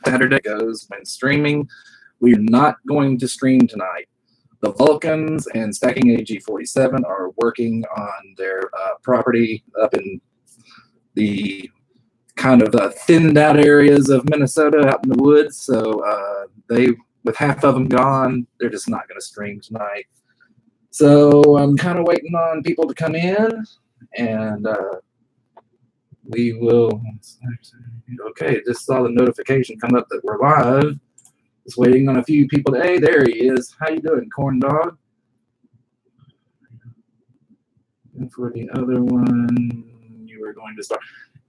Saturday goes when streaming. We are not going to stream tonight. The Vulcans and Stacking AG47 are working on their property up in the kind of thinned out areas of Minnesota out in the woods. So with half of them gone, they're just not going to stream tonight. So I'm kind of waiting on people to come in, and we will. Okay, just saw the notification come up that we're live. Just waiting on a few people. Hey, there he is. How you doing, Corn Dog? And for the other one, you were going to start.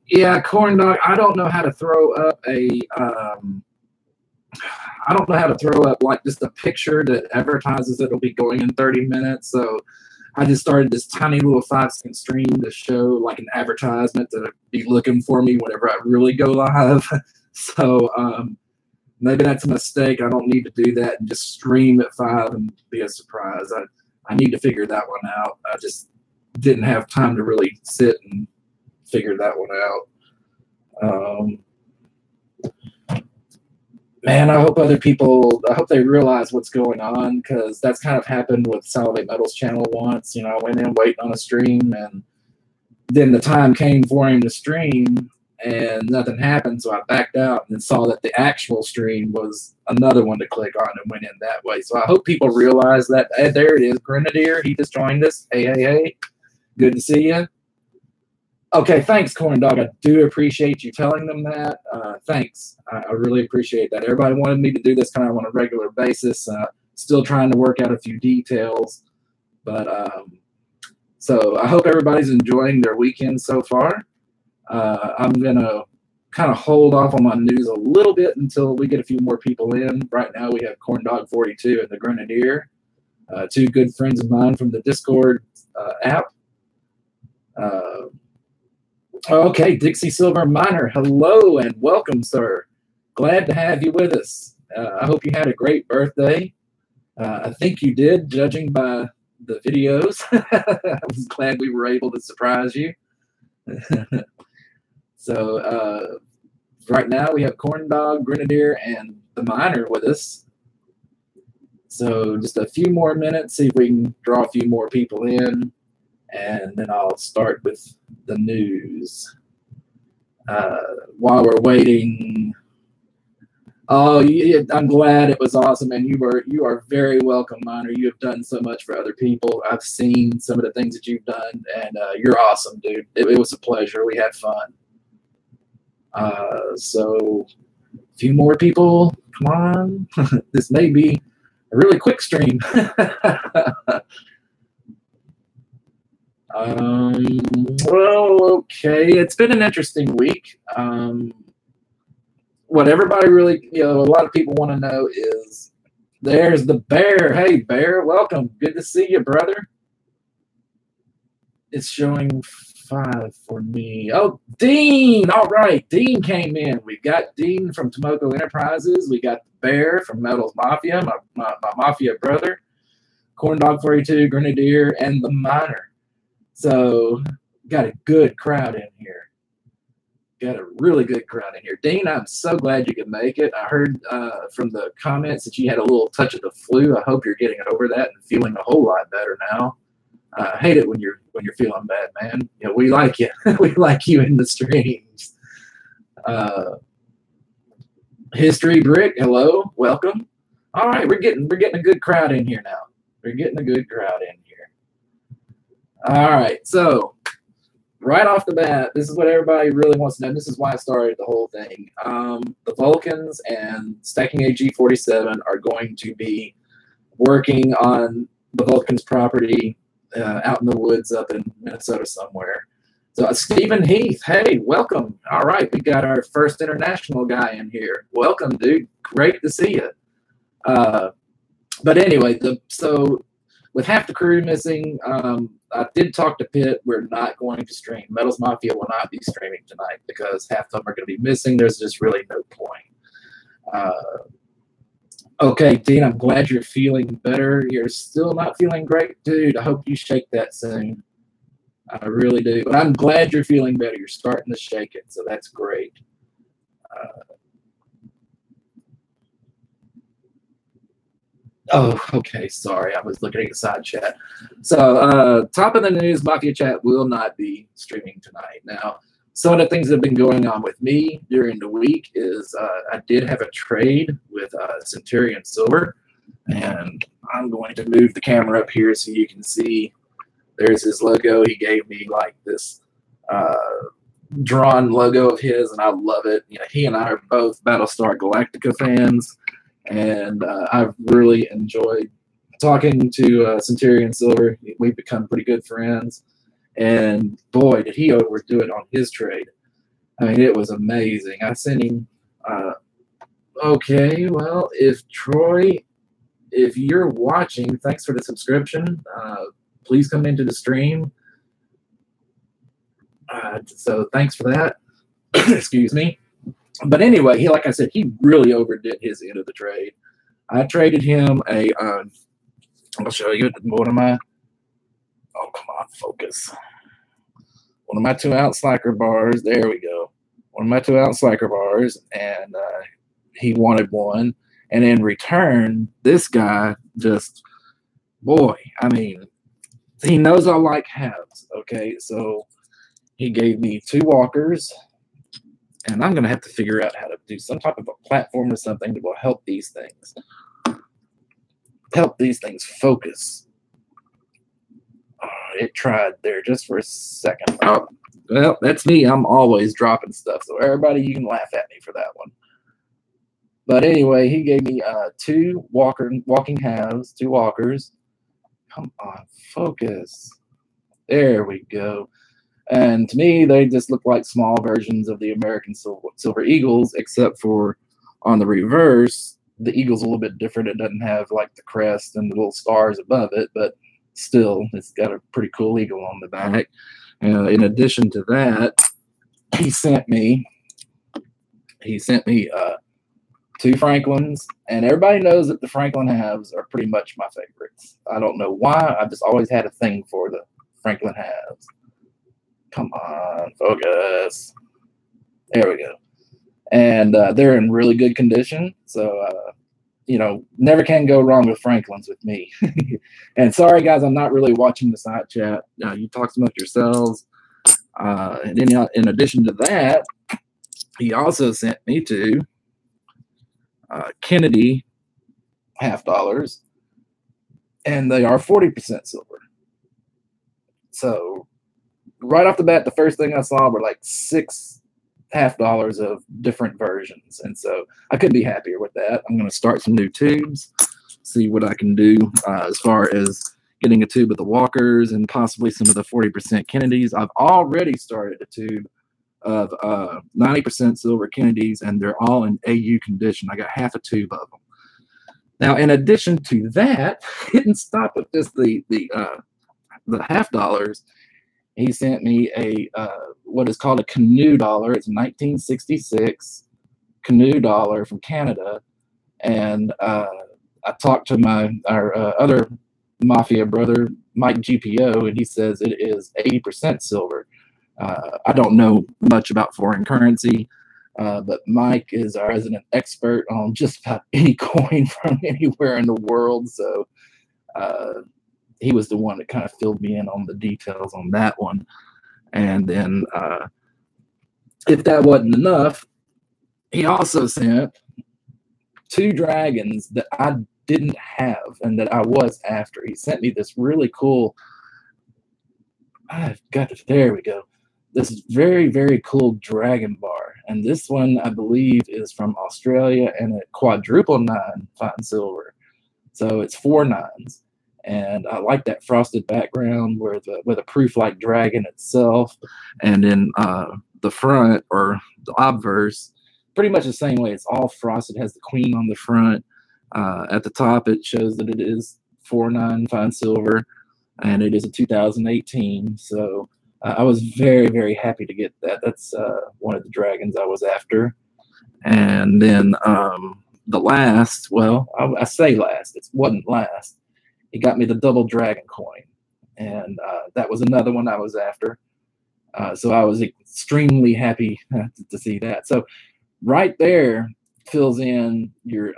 Yeah, Corn Dog. I don't know how to throw up I don't know how to throw up like just a picture that advertises it'll be going in 30 minutes. So I just started this tiny little 5-second stream to show like an advertisement that would be looking for me whenever I really go live. So maybe that's a mistake. I don't need to do that and just stream at 5 and be a surprise. I need to figure that one out. I just didn't have time to really sit and figure that one out. Man, I hope they realize what's going on, because that's kind of happened with Salivate Metals channel once. You know, I went in waiting on a stream, and then the time came for him to stream, and nothing happened, so I backed out and then saw that the actual stream was another one to click on and went in that way. So I hope people realize that. Hey, there it is, Grenadier. He just joined us. Hey. Good to see you. Okay, thanks, Corn Dog. I do appreciate you telling them that. Thanks. I really appreciate that. Everybody wanted me to do this kind of on a regular basis. Still trying to work out a few details. But so I hope everybody's enjoying their weekend so far. I'm going to kind of hold off on my news a little bit until we get a few more people in. Right now we have Corn Dog 42 and the Grenadier, two good friends of mine from the Discord app. Okay, Dixie Silver Miner, hello and welcome, sir. Glad to have you with us. I hope you had a great birthday. I think you did, judging by the videos. I was glad we were able to surprise you. So right now we have Corn Dog, Grenadier, and the Miner with us. So just a few more minutes, see if we can draw a few more people in. And then I'll start with the news. While we're waiting, I'm glad. It was awesome, and you are very welcome, Miner. You have done so much for other people. I've seen some of the things that you've done, and you're awesome, dude. It was a pleasure. We had fun. So a few more people. Come on. This may be a really quick stream. Well, okay. It's been an interesting week. What everybody really, a lot of people want to know is, there's the Bear. Hey, Bear, welcome. Good to see you, brother. It's showing 5 for me. Oh, Dean. All right. Dean came in. We've got Dean from Tomoko Enterprises. We got the Bear from Metals Mafia, my Mafia brother, Corn Dog 42, Grenadier, and the Miner. So, got a good crowd in here. Got a really good crowd in here. Dean, I'm so glad you could make it. I heard from the comments that you had a little touch of the flu. I hope you're getting over that and feeling a whole lot better now. I hate it when you're feeling bad, man. We like you. We like you in the streams. History Brick, hello, welcome. All right, we're getting a good crowd in here now. We're getting a good crowd in here. All right, so right off the bat, this is what everybody really wants to know. This is why I started the whole thing. The Vulcans and Stacking AG47 are going to be working on the Vulcans' property out in the woods up in Minnesota somewhere. So Stephen Heath, hey, welcome. All right, we got our first international guy in here. Welcome, dude. Great to see you. But anyway, so with half the crew missing, I did talk to Pitt. We're not going to stream. Metals Mafia will not be streaming tonight because half of them are going to be missing. There's just really no point. Okay, Dean, I'm glad you're feeling better. You're still not feeling great? Dude, I hope you shake that soon. I really do. But I'm glad you're feeling better. You're starting to shake it, so that's great. Oh, okay. Sorry, I was looking at the side chat. So, top of the news, Mafia Chat will not be streaming tonight. Now, some of the things that have been going on with me during the week is I did have a trade with Centurion Silver, and I'm going to move the camera up here so you can see. There's his logo. He gave me like this uh, drawn logo of his, and I love it. You know, he and I are both Battlestar Galactica fans, and I've really enjoyed talking to Centurion Silver. We've become pretty good friends, and boy, did he overdo it on his trade. I mean, it was amazing. I sent him. Okay, well, if Troy, if you're watching, thanks for the subscription. Please come into the stream. So thanks for that. Excuse me. But anyway, he, like I said, he really overdid his end of the trade. I traded him a. I'll show you one of my. Oh, come on, focus. One of my 2-ounce slacker bars. There we go. One of my 2-ounce slacker bars, and he wanted one. And in return, this guy just, boy, I mean, he knows I like halves. Okay, so he gave me 2 walkers, and I'm going to have to figure out how to do some type of a platform or something that will help these things. Help these things focus. Oh, it tried there just for a second. Oh, well, that's me. I'm always dropping stuff. So everybody, you can laugh at me for that one. But anyway, he gave me 2 walking halves, 2 walkers. Come on, focus. There we go. And to me, they just look like small versions of the American Silver Eagles, except for on the reverse, the eagle's a little bit different. It doesn't have like the crest and the little stars above it, but still, it's got a pretty cool eagle on the back. In addition to that, he sent me 2 Franklins, and everybody knows that the Franklin halves are pretty much my favorites. I don't know why. I've just always had a thing for the Franklin halves. Come on, focus. There we go. And they're in really good condition. So, never can go wrong with Franklins with me. And sorry, guys, I'm not really watching the side chat. You talk some of yourselves. And then in addition to that, he also sent me 2 Kennedy $half, and they are 40% silver. So right off the bat, the first thing I saw were like 6 $half of different versions, and so I couldn't be happier with that. I'm going to start some new tubes, see what I can do as far as getting a tube of the Walkers and possibly some of the 40% Kennedys. I've already started a tube of 90% silver Kennedys, and they're all in AU condition. I got half a tube of them. Now, in addition to that, didn't stop at just the $half. He sent me a what is called a canoe dollar. It's 1966 canoe dollar from Canada, and I talked to our other mafia brother, Mike GPO, and he says it is 80% silver. I don't know much about foreign currency, but Mike is our resident expert on just about any coin from anywhere in the world. So he was the one that kind of filled me in on the details on that one. And then if that wasn't enough, he also sent 2 dragons that I didn't have and that I was after. He sent me this really cool. There we go. This very, very cool dragon bar. And this one, I believe, is from Australia, and it quadruple 9 fine silver. So it's 4 9s. And I like that frosted background with a proof-like dragon itself. And then the front, or the obverse, pretty much the same way. It's all frosted. It has the queen on the front. At the top, it shows that it is 4 9 fine silver, and it is a 2018. So I was very, very happy to get that. That's one of the dragons I was after. And then the last, well, I say last. It wasn't last. He got me the double dragon coin, and that was another one I was after. So I was extremely happy to see that. So right there fills in your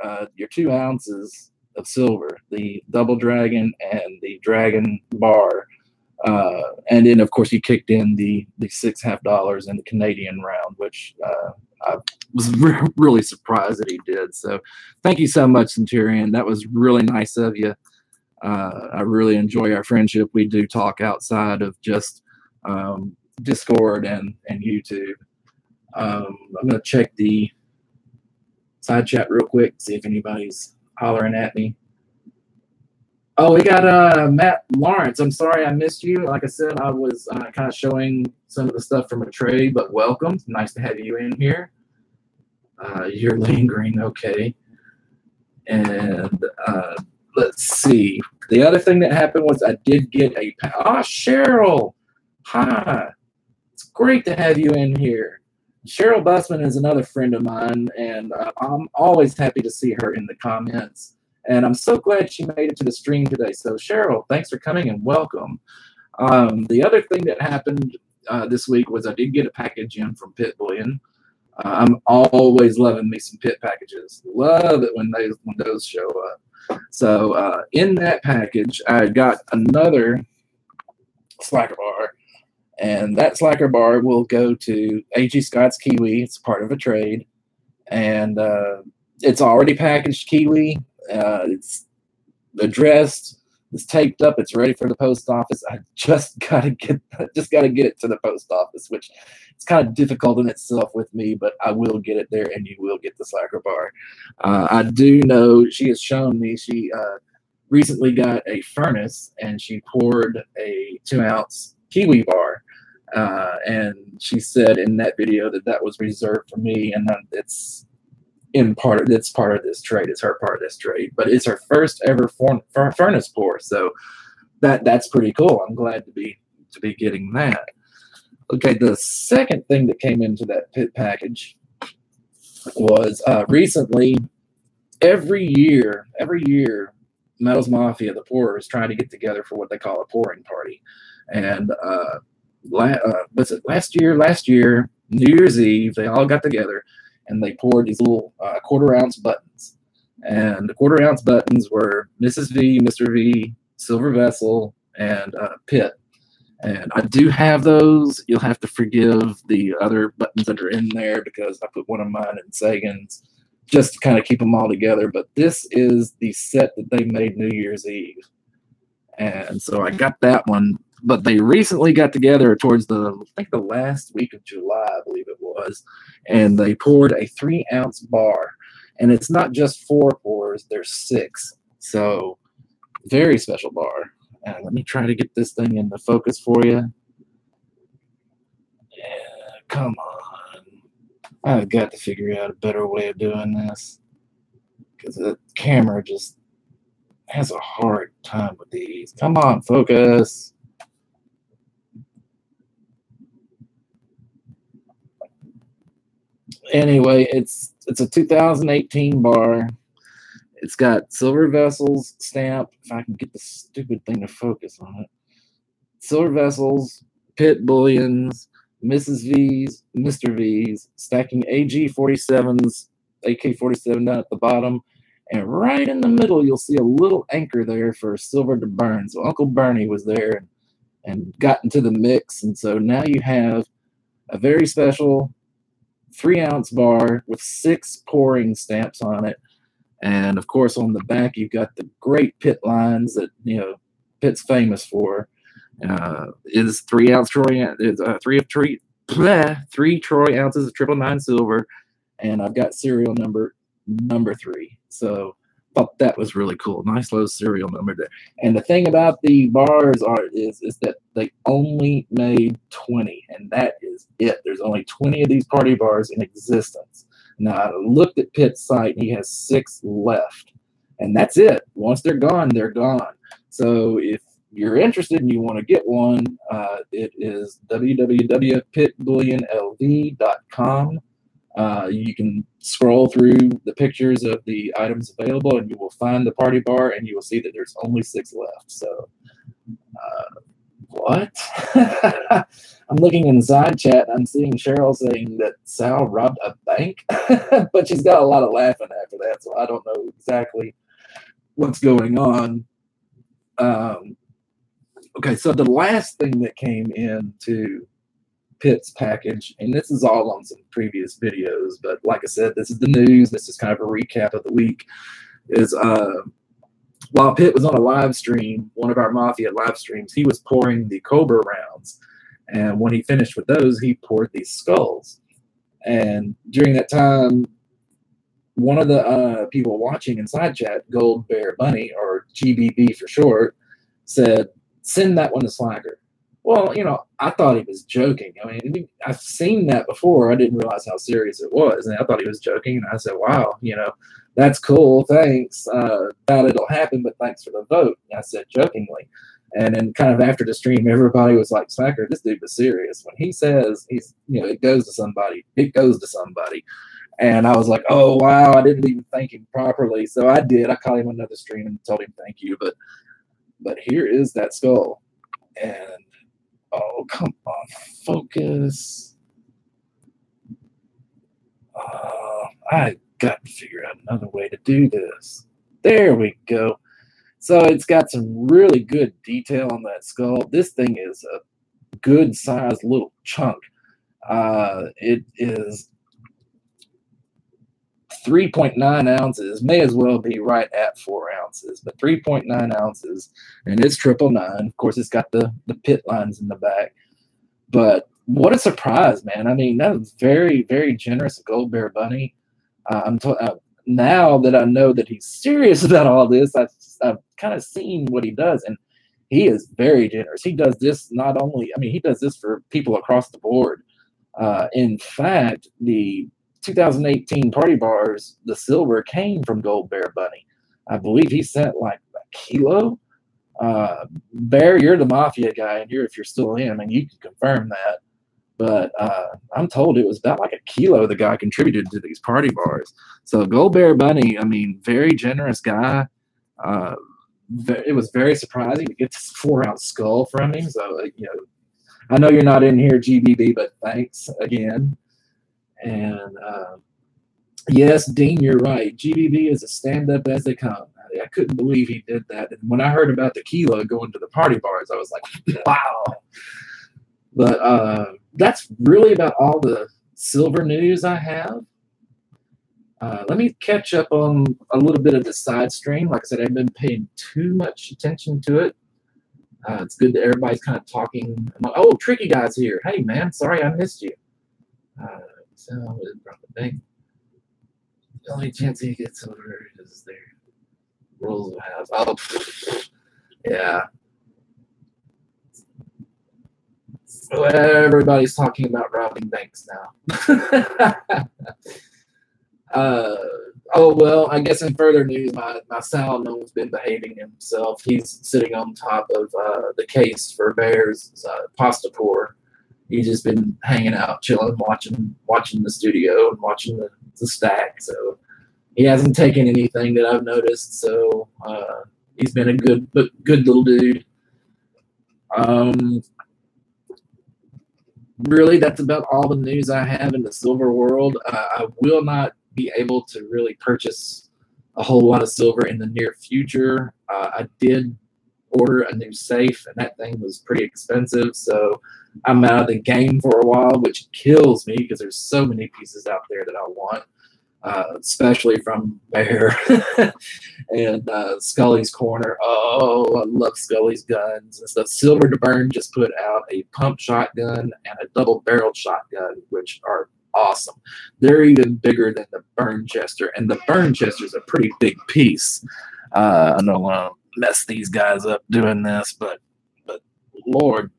2 ounces silver, the double dragon and the dragon bar. And then, of course, he kicked in the $6.50 in the Canadian round, which I was really surprised that he did. So thank you so much, Centurion. That was really nice of you. I really enjoy our friendship. We do talk outside of just Discord and YouTube. I'm going to check the side chat real quick, see if anybody's hollering at me. Oh, we got Matt Lawrence. I'm sorry I missed you. Like I said, I was kind of showing some of the stuff from a trade, but welcome. Nice to have you in here. You're lingering, okay. And let's see. The other thing that happened was I did get a... Cheryl! Hi. It's great to have you in here. Cheryl Busman is another friend of mine, and I'm always happy to see her in the comments. And I'm so glad she made it to the stream today. So, Cheryl, thanks for coming and welcome. The other thing that happened this week was I did get a package in from Pit Bullion. I'm always loving me some Pit packages. Love it when those show up. So, in that package, I got another Slacker bar. And that Slacker bar will go to A.G. Scott's Kiwi. It's part of a trade. And it's already packaged Kiwi. It's addressed, it's taped up, it's ready for the post office. I just gotta get it to the post office, which it's kind of difficult in itself with me, but I will get it there, and you will get the Slacker bar. I do know she has shown me she recently got a furnace, and she poured a 2-ounce Kiwi bar, and she said in that video that was reserved for me, and it's part of this trade. It's her part of this trade, but it's her first ever furnace pour, so that's pretty cool. I'm glad to be getting that. Okay, the second thing that came into that Pit package was recently. Every year, Metals Mafia, the pourers, try to get together for what they call a pouring party, and was it last year, New Year's Eve, they all got together and they poured these little 1/4 ounce buttons. And the 1/4 ounce buttons were Mrs. V, Mr. V, Silver Vessel, and Pit. And I do have those. You'll have to forgive the other buttons that are in there because I put one of mine in Sagan's just to kind of keep them all together. But this is the set that they made New Year's Eve. And so I got that one. But they recently got together towards the last week of July, I believe it was, and they poured a 3-ounce bar. And it's not just 4 pours, there's 6. So very special bar. And let me try to get this thing in the focus for you. Yeah, come on. I've got to figure out a better way of doing this because the camera just has a hard time with these. Come on, focus. Anyway, it's a 2018 bar. It's got Silver Vessels stamp. If I can get the stupid thing to focus on it. Silver Vessels, Pit Bullions, Mrs. V's, Mr. V's, stacking AG 47s, AK 47 down at the bottom. And right in the middle, you'll see a little anchor there for Silver to Burn. So Uncle Bernie was there and got into the mix. And so now you have a very special 3-ounce bar with 6 pouring stamps on it. And of course, on the back, you've got the great Pit lines that, Pit's famous for. Is 3-ounce Troy, is 3 Troy ounces of 999 silver. And I've got serial number 3. So thought that was really cool. Nice low serial number there. And the thing about the bars is that they only made 20, and that is it. There's only 20 of these party bars in existence. Now, I looked at Pitt's site, and he has 6 left, and that's it. Once they're gone, they're gone. So if you're interested and you want to get one, it is www.pitbullionlv.com. You can scroll through the pictures of the items available, and you will find the party bar, and you will see that there's only 6 left. So, what? I'm looking in the side chat. I'm seeing Cheryl saying that Sal robbed a bank, but she's got a lot of laughing after that, so I don't know exactly what's going on. Okay, so the last thing that came into Pitt's package, and this is all on some previous videos, but like I said, this is the news. This is kind of a recap of the week. Is while Pitt was on a live stream, one of our Mafia live streams, he was pouring the Cobra rounds, and when he finished with those, he poured these skulls. And during that time, one of the people watching inside chat, Gold Bear Bunny, or GBB for short, said, "Send that one to Slacker." Well, I thought he was joking. I mean, I've seen that before. I didn't realize how serious it was, and I thought he was joking. And I said, "Wow, that's cool. Thanks. Doubt it'll happen, but thanks for the vote." And I said jokingly. And then, kind of after the stream, everybody was like, "Slacker, this dude was serious. When he says it goes to somebody, it goes to somebody." And I was like, "Oh wow, I didn't even thank him properly." So I did. I called him another stream and told him thank you. But here is that skull. And oh, come on, focus. I got to figure out another way to do this. There we go. So it's got some really good detail on that skull. This thing is a good sized little chunk. It is 3.9 ounces, may as well be right at 4 ounces, but 3.9 ounces, and it's 999. Of course, it's got the pit lines in the back. But what a surprise, man. I mean, that was very, very generous of Gold Bear Bunny. Now that I know that he's serious about all this, I've kind of seen what he does, and he is very generous. He does this not only, he does this for people across the board. In fact, the 2018 Party Bars, the silver came from Gold Bear Bunny. I believe he sent like a kilo. Bear, you're the Mafia guy, and if you're still in, and you can confirm that. But I'm told it was about like a kilo the guy contributed to these Party Bars. So Gold Bear Bunny, very generous guy. It was very surprising to get this 4-ounce skull from him. So I know you're not in here, GBB, but thanks again. And yes, Dean, you're right. GBB is a stand-up as they come. I couldn't believe he did that. And when I heard about the kilo going to the Party Bars, I was like, wow. But that's really about all the silver news I have. Let me catch up on a little bit of the side stream. Like I said, I haven't been paying too much attention to it. It's good that everybody's kind of talking. Oh, Tricky Guy's here. Hey, man, sorry I missed you. So the only chance he gets over is their rolls of house. Oh, yeah. So everybody's talking about robbing banks now. Oh, well, I guess in further news, my Salno's been behaving himself. He's sitting on top of the case for Bear's pasta pour. He's just been hanging out, chilling, watching the studio and watching the stack. So he hasn't taken anything that I've noticed. So he's been a good little dude. Really, that's about all the news I have in the silver world. I will not be able to really purchase a whole lot of silver in the near future. I did order a new safe, and that thing was pretty expensive, so I'm out of the game for a while, which kills me because there's so many pieces out there that I want, especially from Bear and Scully's Corner. Oh, I love Scully's guns and stuff. Silver to Burn just put out a pump shotgun and a double-barreled shotgun, which are awesome. They're even bigger than the Burnchester, and the Burnchester is a pretty big piece. I don't want to mess these guys up doing this, but Lord,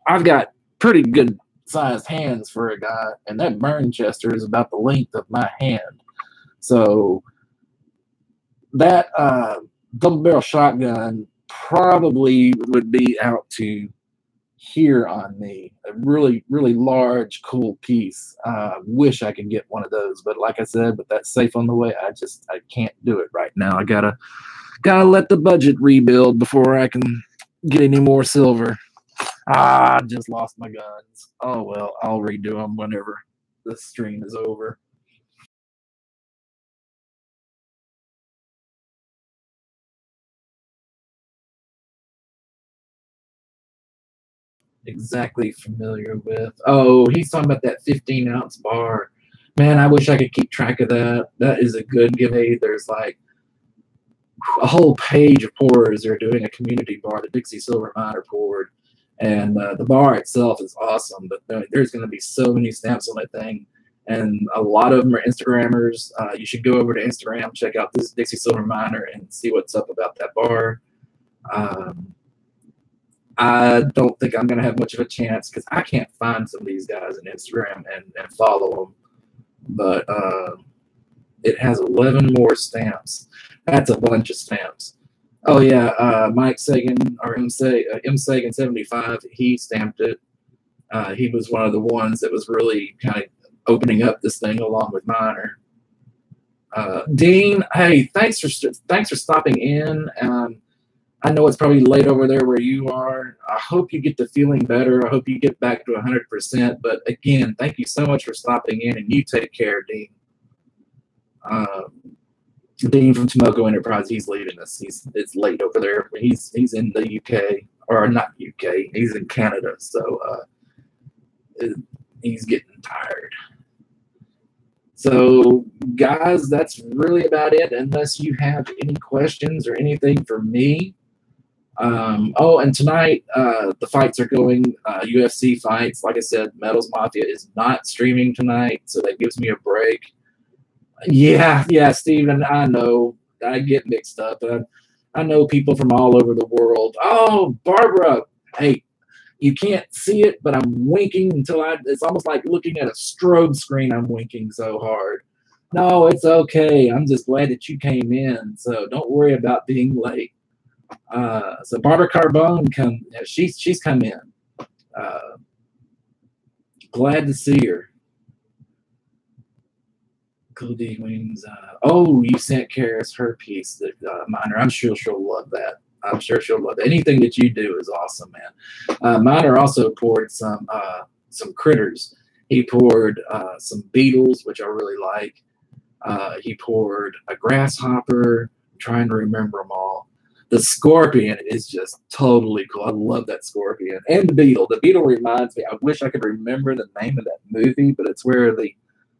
I've got pretty good sized hands for a guy, and that Burnchester is about the length of my hand. So that double barrel shotgun probably would be out to here on me. A really, really large, cool piece. Wish I could get one of those, but like I said, with that safe on the way, I can't do it right now. I gotta let the budget rebuild before I can get any more silver. I just lost my guns. Oh well, I'll redo them whenever the stream is over. exactly familiar with. Oh, he's talking about that 15-ounce bar. Man, I wish I could keep track of that. That is a good giveaway. There's like a whole page of pourers. They're doing a community bar, the Dixie Silver Miner poured, and the bar itself is awesome. But there's going to be so many stamps on that thing, and a lot of them are Instagrammers. You should go over to Instagram, check out this Dixie Silver Miner, and see what's up about that bar. I don't think I'm going to have much of a chance because I can't find some of these guys on Instagram and follow them. But it has 11 more stamps. That's a bunch of stamps. Oh, yeah. Mike Sagan, or M. Sagan 75, he stamped it. He was one of the ones that was really kind of opening up this thing along with Miner. Dean, hey, thanks for stopping in. I know it's probably late over there where you are. I hope you get to feeling better. I hope you get back to 100%. But again, thank you so much for stopping in, and you take care, Dean. Dean from Tomoko Enterprise, he's leaving us. It's late over there. He's in the UK, or not UK. He's in Canada, so he's getting tired. So, guys, that's really about it. Unless you have any questions or anything for me. Oh, and tonight the fights are going, UFC fights. Like I said, Metals Mafia is not streaming tonight, so that gives me a break. Yeah, Steven, I know. I get mixed up. I know people from all over the world. Oh, Barbara, hey, you can't see it, but I'm winking until it's almost like looking at a strobe screen. I'm winking so hard. No, it's okay. I'm just glad that you came in, so don't worry about being late. So Barbara Carbone she's come in. Glad to see her. Cool D Wings. Oh, you sent Karis her piece, the Miner. I'm sure she'll love that. I'm sure she'll love it. Anything that you do is awesome, man. Miner also poured some critters. He poured some beetles, which I really like. He poured a grasshopper. I'm trying to remember them all. The scorpion is just totally cool. I love that scorpion. And the beetle. The beetle reminds me, I wish I could remember the name of that movie, but it's where the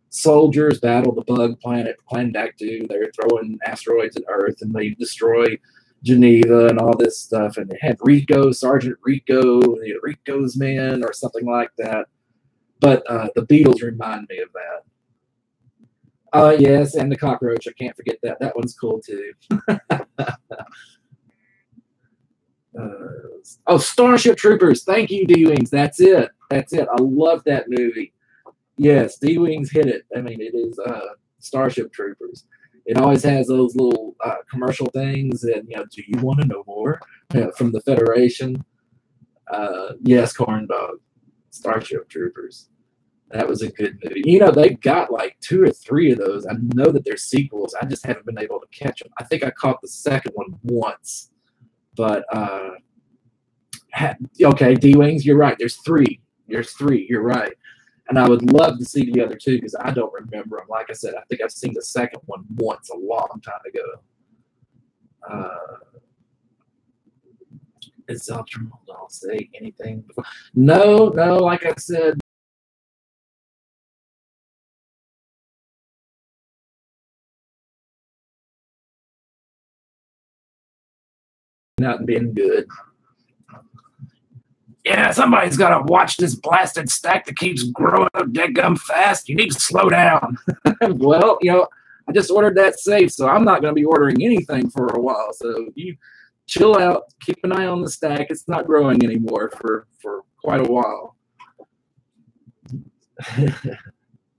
soldiers battle the bug planet Aktu. They're throwing asteroids at Earth, and they destroy Geneva and all this stuff. And it had Rico, Sergeant Rico, Rico's Men, or something like that. But the beetles remind me of that. Yes, and the cockroach. I can't forget that. That one's cool, too. Starship Troopers. Thank you, D-Wings. That's it. I love that movie. Yes, D-Wings hit it. I mean, it is Starship Troopers. It always has those little commercial things, and do you want to know more from the Federation? Yes, Corn Dog, Starship Troopers. That was a good movie. They've got like 2 or 3 of those. I know that they're sequels. I just haven't been able to catch them. I think I caught the second one once, but okay, D-Wings, you're right. There's 3. You're right. And I would love to see the other 2 because I don't remember them. Like I said, I think I've seen the second one once a long time ago. Is Zeltron, I'll say anything before? No, like I said. Not been good. Yeah, somebody's got to watch this blasted stack that keeps growing up deadgum fast. You need to slow down. Well, I just ordered that safe, so I'm not going to be ordering anything for a while. So you chill out, keep an eye on the stack. It's not growing anymore for quite a while.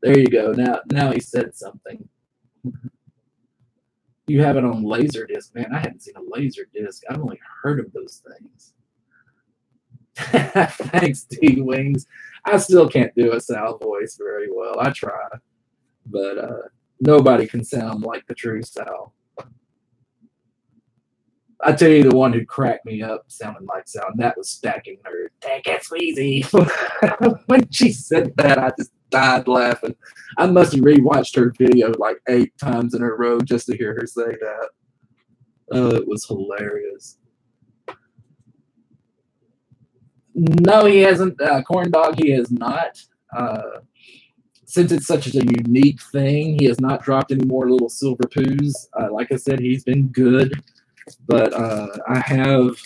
There you go. Now he said something. You have it on Laserdisc. Man, I haven't seen a Laserdisc. I've only heard of those things. Thanks, D-Wings. I still can't do a Sal voice very well. I try, but nobody can sound like the true Sal. I tell you, the one who cracked me up sounding like Sal, and that was Stacking Nerd. Take it, Sweezy. When she said that, I just died laughing. I must have rewatched her video like 8 times in a row just to hear her say that. Oh, it was hilarious. No, he hasn't. Corn Dog, he has not. Since it's such a unique thing, he has not dropped any more little silver poos. Like I said, he's been good, but I have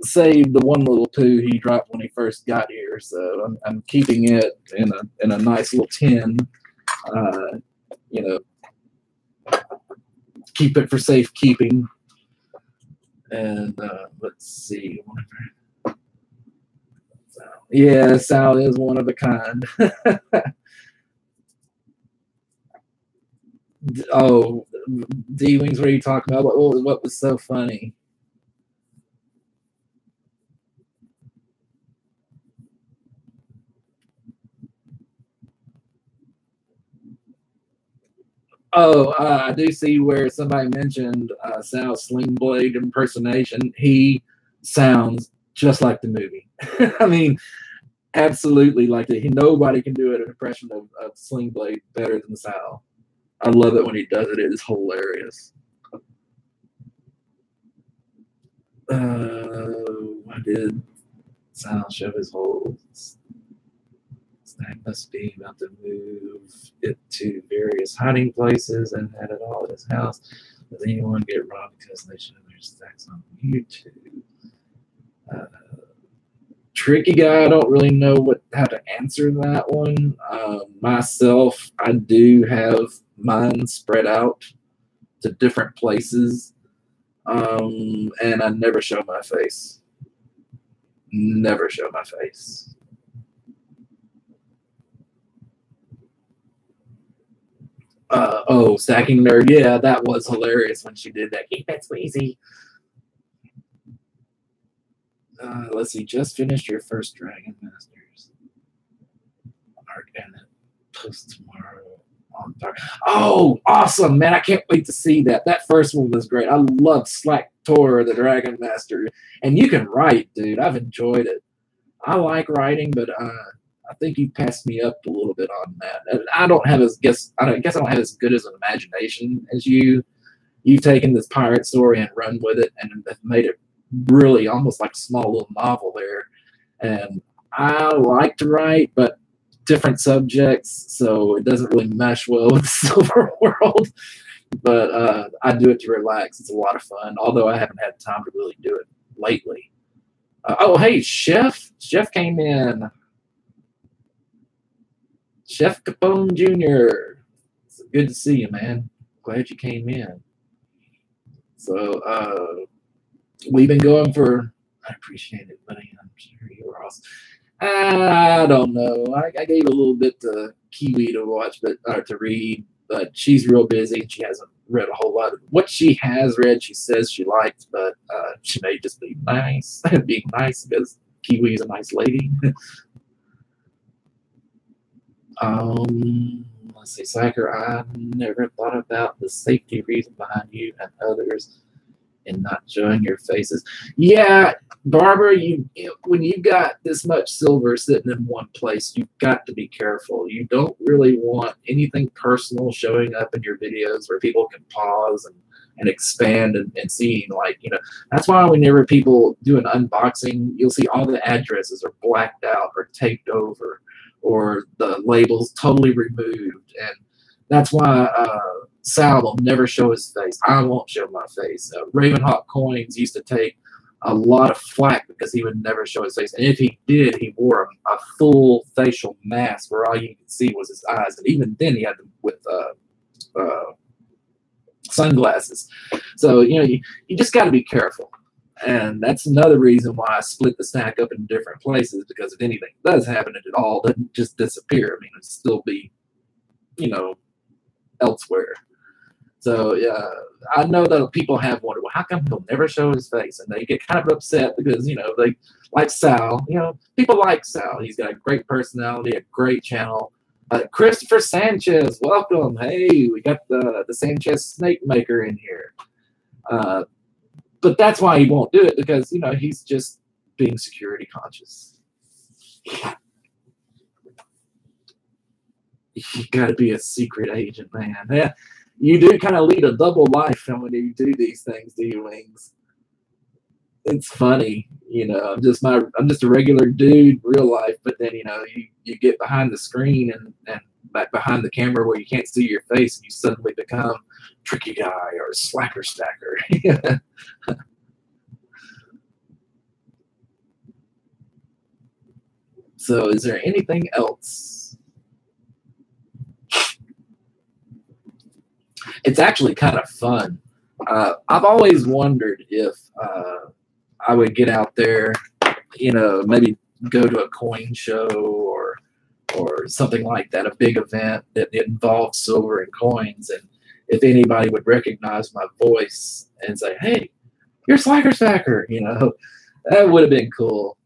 saved the one little poo he dropped when he first got here, so I'm keeping it in a nice little tin. Uh, you know, keep it for safekeeping. And let's see. Yeah, Sal is one of a kind. Oh, D-Wings, what are you talking about? What was so funny? Oh, I do see where somebody mentioned Sal's Sling Blade impersonation. He sounds just like the movie. I mean, absolutely like it. Nobody can do an impression of Sling Blade better than Sal. I love it when he does it. It is hilarious. I did Sal show his whole stack must be about to move it to various hiding places and had it all at his house. Does anyone get robbed because they show their stacks on YouTube? Uh, Tricky guy. I don't really know how to answer that one. Myself, I do have mine spread out to different places, and I never show my face. Never show my face. Stacking Nerd. Yeah, that was hilarious when she did that. Keep it squeezy. Let's see. Just finished your first Dragon Masters arc and post tomorrow on Dark. Oh, awesome, man. I can't wait to see that. That first one was great. I love Slack Tor, the Dragon Master. And you can write, dude. I've enjoyed it. I like writing, but I think you passed me up a little bit on that. I don't have as guess. I guess I don't have as good as an imagination as you. You've taken this pirate story and run with it, and have made it really almost like a small little novel there. And I like to write, but different subjects, so it doesn't really mesh well with the Silver World. But I do it to relax. It's a lot of fun, although I haven't had time to really do it lately. Oh, hey, Chef. Chef came in. Chef Capone Jr. It's good to see you, man. Glad you came in. So we've been going for. I appreciate it, buddy. I'm sure you were awesome. I don't know. I gave a little bit to Kiwi to watch, but to read, but she's real busy and she hasn't read a whole lot. What she has read, she says she liked, but she may just be nice, being nice because Kiwi is a nice lady. Let's see, Sacker. I never thought about the safety reason behind you and others and not showing your faces. Yeah, Barbara, when you got this much silver sitting in one place, you've got to be careful. You don't really want anything personal showing up in your videos where people can pause and expand and see, like, that's why whenever people do an unboxing, you'll see all the addresses are blacked out or taped over or the labels totally removed. And that's why Sal will never show his face. I won't show my face. Ravenhawk Coins used to take a lot of flack because he would never show his face. And if he did, he wore a full facial mask where all you could see was his eyes. And even then, he had them with sunglasses. So, you just got to be careful. And that's another reason why I split the stack up in different places, because if anything does happen, it all doesn't just disappear. I mean, it'd still be, elsewhere. So yeah, I know that people have wondered, well, how come he'll never show his face? And they get kind of upset because, they like Sal. People like Sal. He's got a great personality, a great channel. Christopher Sanchez, welcome. Hey, we got the Sanchez Snake Maker in here. But that's why he won't do it, because, he's just being security conscious. You got to be a secret agent, man. Yeah, you do kind of lead a double life when you do these things, do you, Wings? it's funny, I'm just a regular dude, real life. But then you get behind the screen and back behind the camera where you can't see your face, and you suddenly become tricky guy or slacker stacker. So, is there anything else? It's actually kind of fun. I've always wondered if I would get out there, maybe go to a coin show or something like that, a big event that involves silver and coins, and if anybody would recognize my voice and say, "Hey, you're Slacker Stacker," that would have been cool.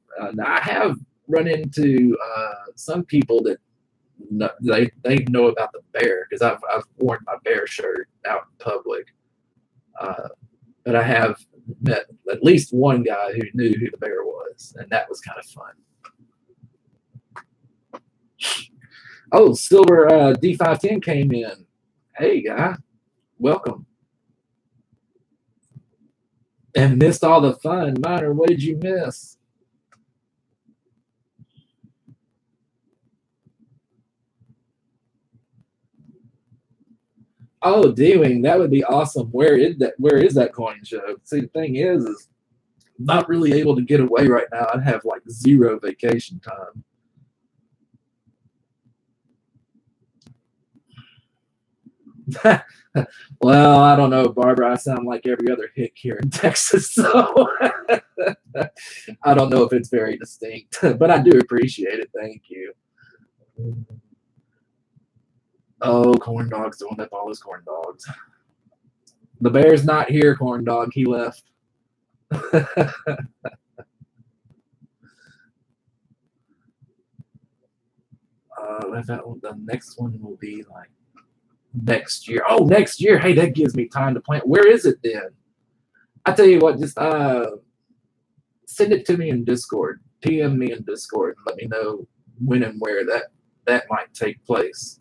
I have run into some people that they know about the bear because I've worn my bear shirt out in public. But I have met at least one guy who knew who the bear was, and that was kind of fun. Oh, Silver D510 came in. Hey, guy, welcome. And missed all the fun. Minor, what did you miss? Oh, D-Wing, that would be awesome. Where is that coin show? See, the thing is not really able to get away right now. I'd have like zero vacation time. Well, I don't know, Barbara. I sound like every other hick here in Texas, so I don't know if it's very distinct, but I do appreciate it. Thank you. Oh, corn dog's the one that follows corn dogs. The bear's not here, corn dog. He left. The next one will be like next year. Oh, next year. Hey, that gives me time to plan. Where is it then? I tell you what, just send it to me in Discord. PM me in Discord and let me know when and where that might take place.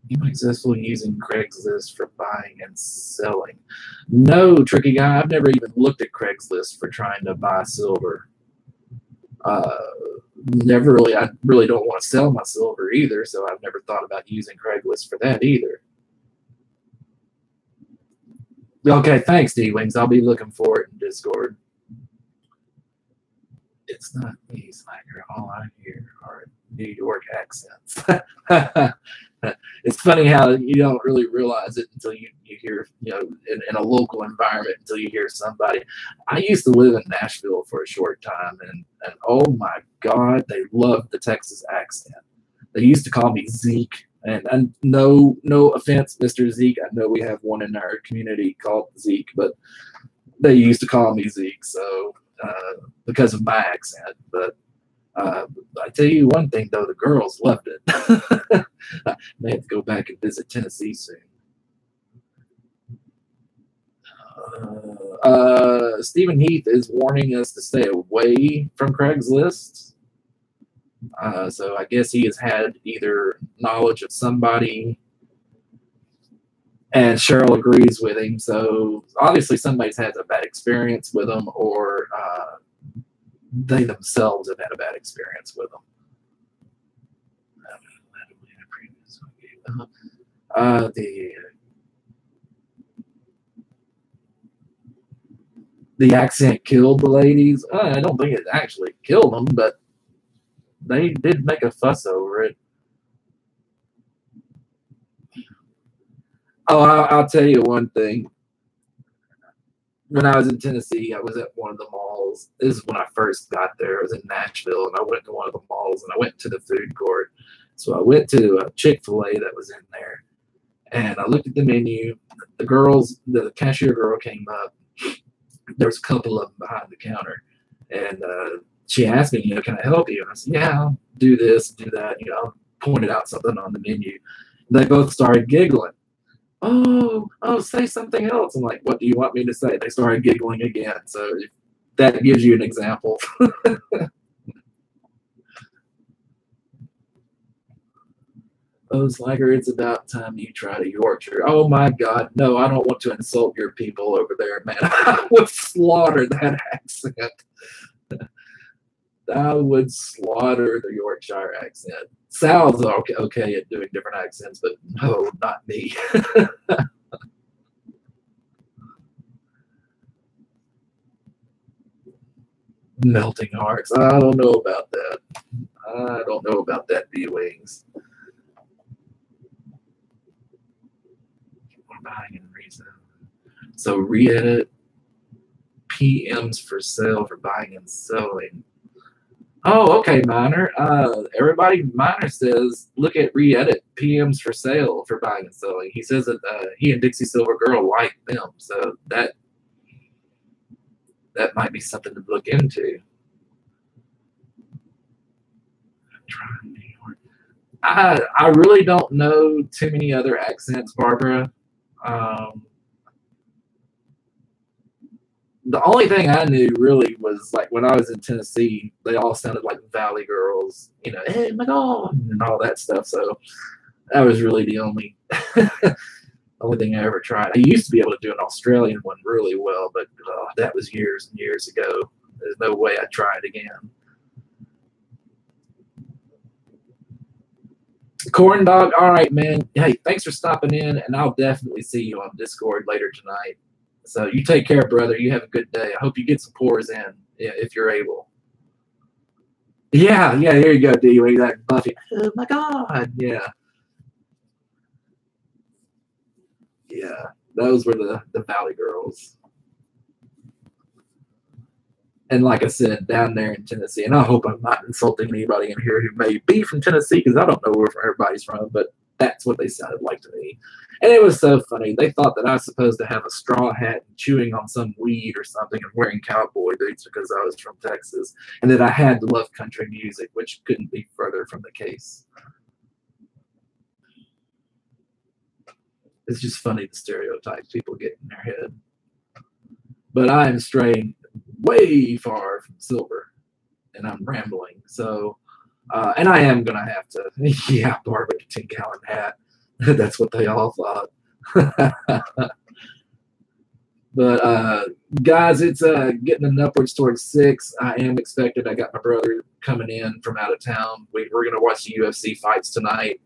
You might successfully using Craigslist for buying and selling. No, tricky guy. I've never even looked at Craigslist for trying to buy silver. Never really. I really don't want to sell my silver either, so I've never thought about using Craigslist for that either. Okay, thanks, D-Wings. I'll be looking for it in Discord. It's not me, Slacker. All I hear are New York accents. It's funny how you don't really realize it until you hear, in a local environment, until you hear somebody. I used to live in Nashville for a short time, and oh my God, they loved the Texas accent. They used to call me Zeke, and no offense, Mr. Zeke. I know we have one in our community called Zeke, but they used to call me Zeke, so because of my accent. But I tell you one thing, though, the girls loved it. They have to go back and visit Tennessee soon. Stephen Heath is warning us to stay away from Craigslist. So I guess he has had either knowledge of somebody, and Cheryl agrees with him. So obviously somebody's had a bad experience with them, or they themselves have had a bad experience with them. The accent killed the ladies. I don't think it actually killed them, but they did make a fuss over it. Oh, I'll tell you one thing. When I was in Tennessee, I was at one of the malls. This is when I first got there. I was in Nashville, and I went to one of the malls, and I went to the food court. So I went to a Chick-fil-A that was in there, and I looked at the menu. The cashier girl came up. There was a couple of them behind the counter, and she asked me, can I help you? And I said, yeah, I'll do this, do that. Pointed out something on the menu. They both started giggling. Oh, say something else. I'm like, what do you want me to say? They started giggling again. So that gives you an example. Oh, Slacker, it's about time you tried a Yorkshire. Oh my God, no, I don't want to insult your people over there, man. I would slaughter that accent. I would slaughter the Yorkshire accent. Sal's okay at doing different accents, but no, not me. Melting hearts. I don't know about that. I don't know about that, B Wings. Buying and reason. So re-edit PMs for sale for buying and selling. Oh, okay, Miner. Everybody, Miner says, look at re-edit PMs for sale for buying and selling. He says that he and Dixie Silver Girl like them, so that might be something to look into. I really don't know too many other accents, Barbara. Um, the only thing I knew really was like when I was in Tennessee, they all sounded like Valley Girls, hey my God, and all that stuff. So that was really the only thing I ever tried. I used to be able to do an Australian one really well, but that was years and years ago. There's no way I'd try it again. Corn Dog, all right, man. Hey, thanks for stopping in, and I'll definitely see you on Discord later tonight. So you take care, brother. You have a good day. I hope you get some pours in, if you're able. Yeah, here you go, D. That Buffy. Oh my God, yeah. Those were the Valley Girls. And like I said, down there in Tennessee, and I hope I'm not insulting anybody in here who may be from Tennessee because I don't know where everybody's from, but that's what they sounded like to me. And it was so funny. They thought that I was supposed to have a straw hat and chewing on some weed or something and wearing cowboy boots because I was from Texas, and that I had to love country music, which couldn't be further from the case. It's just funny the stereotypes people get in their head. But I am straying way far from silver, and I'm rambling. So, and I am gonna have to, yeah, Barbara, 10-gallon hat. That's what they all thought. But guys, it's getting upwards towards 6. I am expected. I got my brother coming in from out of town. We're gonna watch the UFC fights tonight.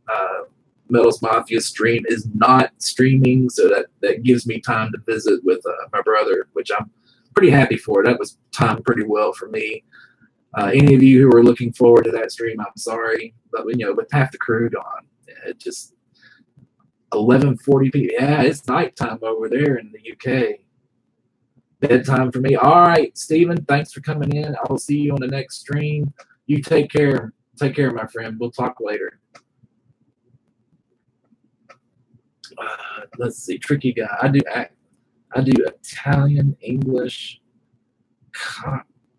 Metals Mafia stream is not streaming, so that gives me time to visit with my brother, which I'm pretty happy for. That was timed pretty well for me. Any of you who are looking forward to that stream, I'm sorry, but with half the crew gone, it just 11:40 p.m. Yeah, it's nighttime over there in the UK. Bedtime for me. All right, Steven, thanks for coming in. I will see you on the next stream. You take care. Take care, my friend. We'll talk later. Let's see, tricky guy. I do Italian, English,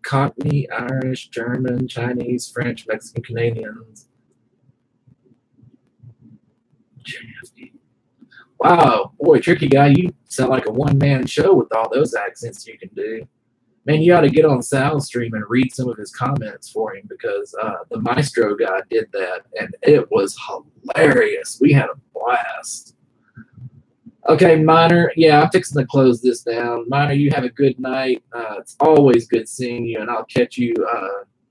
Cockney, Irish, German, Chinese, French, Mexican, Canadians. Wow, boy, tricky guy, you sound like a one-man show with all those accents you can do. Man, you ought to get on Sal's stream and read some of his comments for him because the Maestro guy did that, and it was hilarious. We had a blast. Okay, Miner. Yeah, I'm fixing to close this down. Miner, you have a good night. It's always good seeing you, and I'll catch you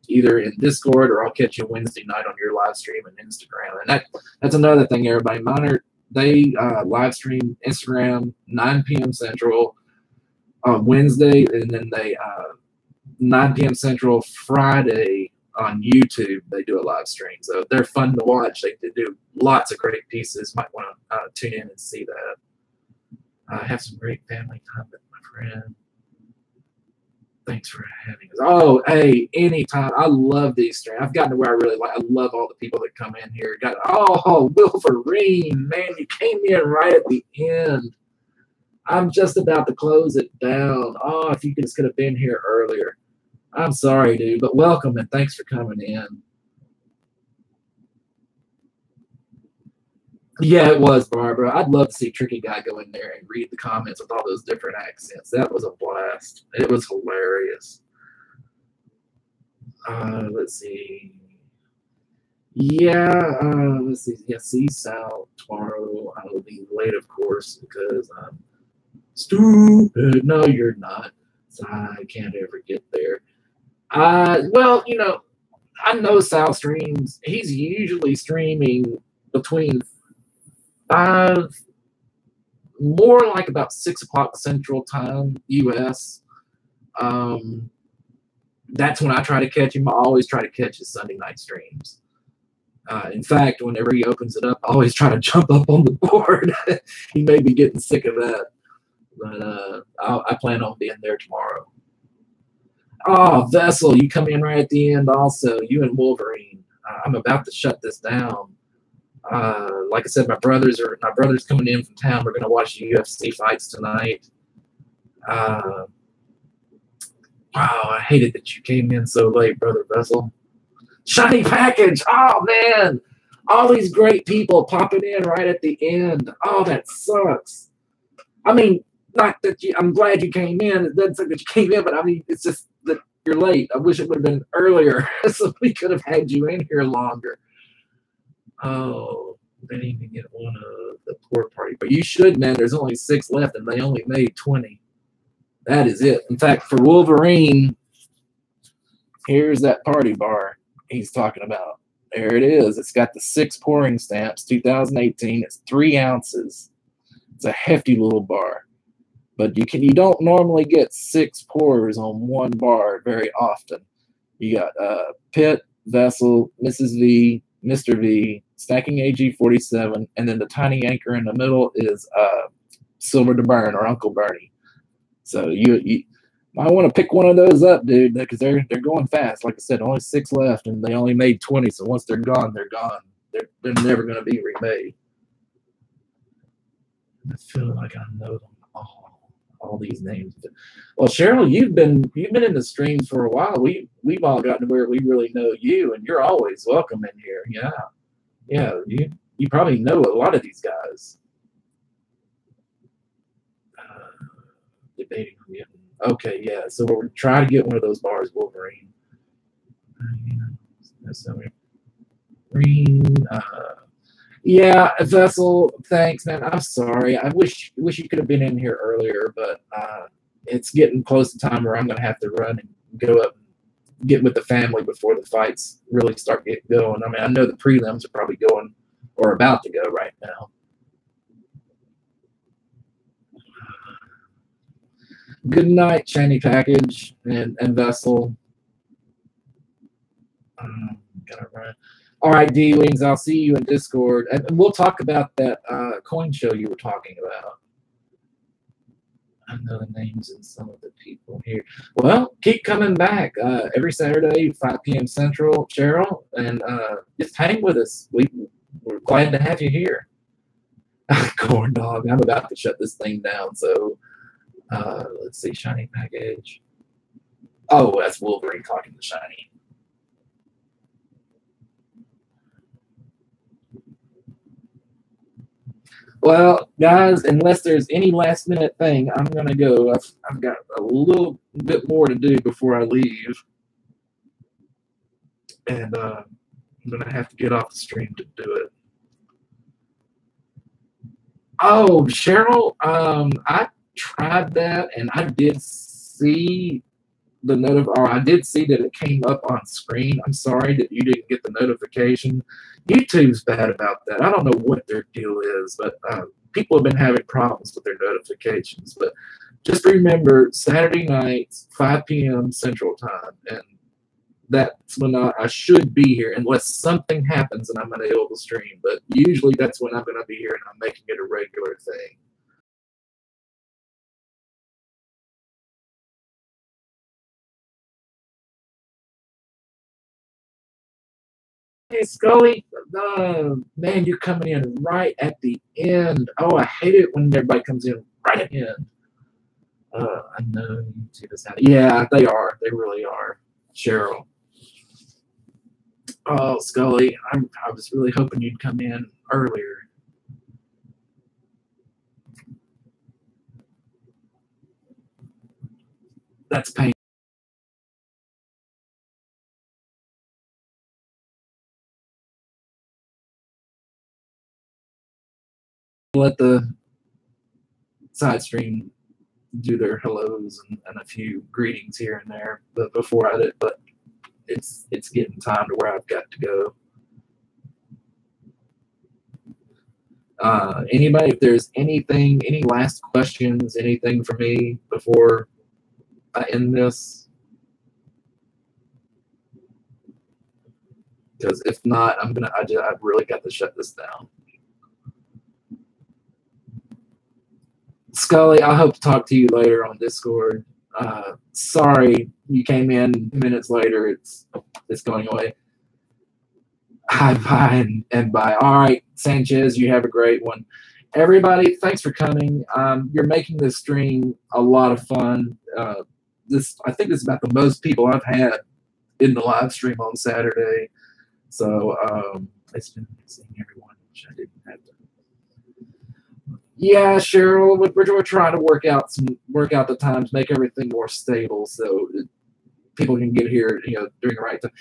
either in Discord or I'll catch you Wednesday night on your live stream and Instagram. And that's another thing, everybody. Miner, they live stream Instagram 9 p.m. Central on Wednesday, and then they 9 p.m. Central Friday on YouTube. They do a live stream, so they're fun to watch. They do lots of great pieces. Might want to tune in and see that. Have some great family time with my friend. Thanks for having us. Oh, hey, anytime. I love these streams. I've gotten to where I really like. I love all the people that come in here. Wolverine, man, you came in right at the end. I'm just about to close it down. Oh, if you could have been here earlier. I'm sorry, dude, but welcome and thanks for coming in. Yeah, it was, Barbara. I'd love to see Tricky Guy go in there and read the comments with all those different accents. That was a blast. It was hilarious. Let's see. Yeah, let's see. Yeah, see Sal tomorrow. I will be late, of course, because I'm stupid. No, you're not. So I can't ever get there. Well, I know Sal streams. He's usually streaming between five, more like about 6 o'clock Central Time, US. Um, that's when I try to catch him. I always try to catch his Sunday night streams. In fact, whenever he opens it up, I always try to jump up on the board. He may be getting sick of that, but I plan on being there tomorrow. Oh, Vessel, you come in right at the end. Also, you and Wolverine. I'm about to shut this down. Like I said, my brother's coming in from town. We're gonna watch UFC fights tonight. Uh, wow, I hated that you came in so late, brother Vessel. Shiny package. Oh man, all these great people popping in right at the end. Oh, that sucks. I mean, not that you. I'm glad you came in. It doesn't suck that you came in, but I mean, it's just that you're late. I wish it would have been earlier, so we could have had you in here longer. Oh, they didn't even get one of the poor party, but you should, man. There's only 6 left, and they only made 20. That is it. In fact, for Wolverine, here's that party bar he's talking about. There it is. It's got the 6 pouring stamps, 2018. It's 3 ounces. It's a hefty little bar, but you don't normally get 6 pours on one bar very often. You got Pitt, Vessel, Mrs. V, Mr. V, Stacking AG 47, and then the tiny anchor in the middle is Silver to Burn or Uncle Bernie. So you might want to pick one of those up, dude, because they're going fast. Like I said, only 6 left, and they only made 20. So once they're gone, they're gone. They're never going to be remade. I feel like I know them all these names. Well, Cheryl, you've been in the streams for a while. We've all gotten to where we really know you, and you're always welcome in here. Yeah, yeah. You probably know a lot of these guys. Debating on getting. Okay, yeah. So we're trying to get one of those bars, Wolverine. Green. Yeah, Vessel. Thanks, man. I'm sorry. I wish you could have been in here earlier, but it's getting close to time where I'm gonna have to run and go up and get with the family before the fights really start getting going. I mean, I know the prelims are probably going or about to go right now. Good night, Shiny Package and Vessel. Gotta run. All right, D Wings. I'll see you in Discord, and we'll talk about that coin show you were talking about. I know the names and some of the people here. Well, keep coming back every Saturday, 5 p.m. Central, Cheryl, and just hang with us. We're glad to have you here. Corn dog. I'm about to shut this thing down. So let's see, Shiny Package. Oh, that's Wolverine talking to Shiny. Well, guys, unless there's any last minute thing, I'm gonna go. I've got a little bit more to do before I leave, and I'm gonna have to get off the stream to do it. Oh, Cheryl, I tried that, and I did see or I did see that it came up on screen. I'm sorry that you didn't get the notification. YouTube's bad about that. I don't know what their deal is, but people have been having problems with their notifications. But just remember, Saturday nights, 5 p.m. Central Time, and that's when I should be here, unless something happens and I'm unable to stream. But usually that's when I'm going to be here, and I'm making it a regular thing. Hey, Scully, man, you're coming in right at the end. Oh, I hate it when everybody comes in right at the end. I know YouTube is having. Yeah, they are. They really are. Cheryl. Oh, Scully, I was really hoping you'd come in earlier. That's pain. let the side stream do their hellos and a few greetings here and there, but before I did, but it's getting time to where I've got to go. Anybody, if there's anything, any last questions, anything for me before I end this? Because if not, I've really got to shut this down. Scully, I hope to talk to you later on Discord. Sorry you came in minutes later. It's going away. Hi, bye, and bye. All right, Sanchez, you have a great one. Everybody, thanks for coming. You're making this stream a lot of fun. I think this is about the most people I've had in the live stream on Saturday. So it's been seeing everyone, which I didn't have to. Yeah, Cheryl, we're trying to work out the times, make everything more stable, so people can get here, during the right time.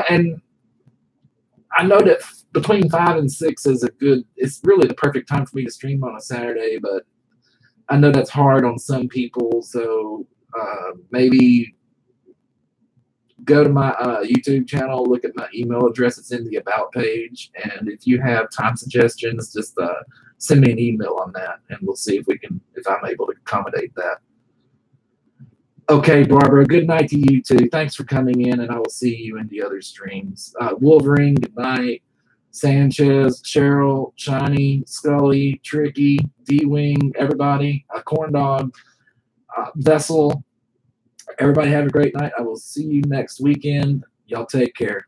And I know that between 5 and 6 is it's really the perfect time for me to stream on a Saturday, but I know that's hard on some people, so maybe go to my YouTube channel, look at my email address. It's in the About page, and if you have time suggestions, just send me an email on that, and we'll see if I'm able to accommodate that. Okay, Barbara, good night to you too. Thanks for coming in, and I will see you in the other streams. Wolverine, good night. Sanchez, Cheryl, Shiny, Scully, Tricky, D-Wing, everybody, Corn Dog, Vessel. Everybody have a great night. I will see you next weekend. Y'all take care.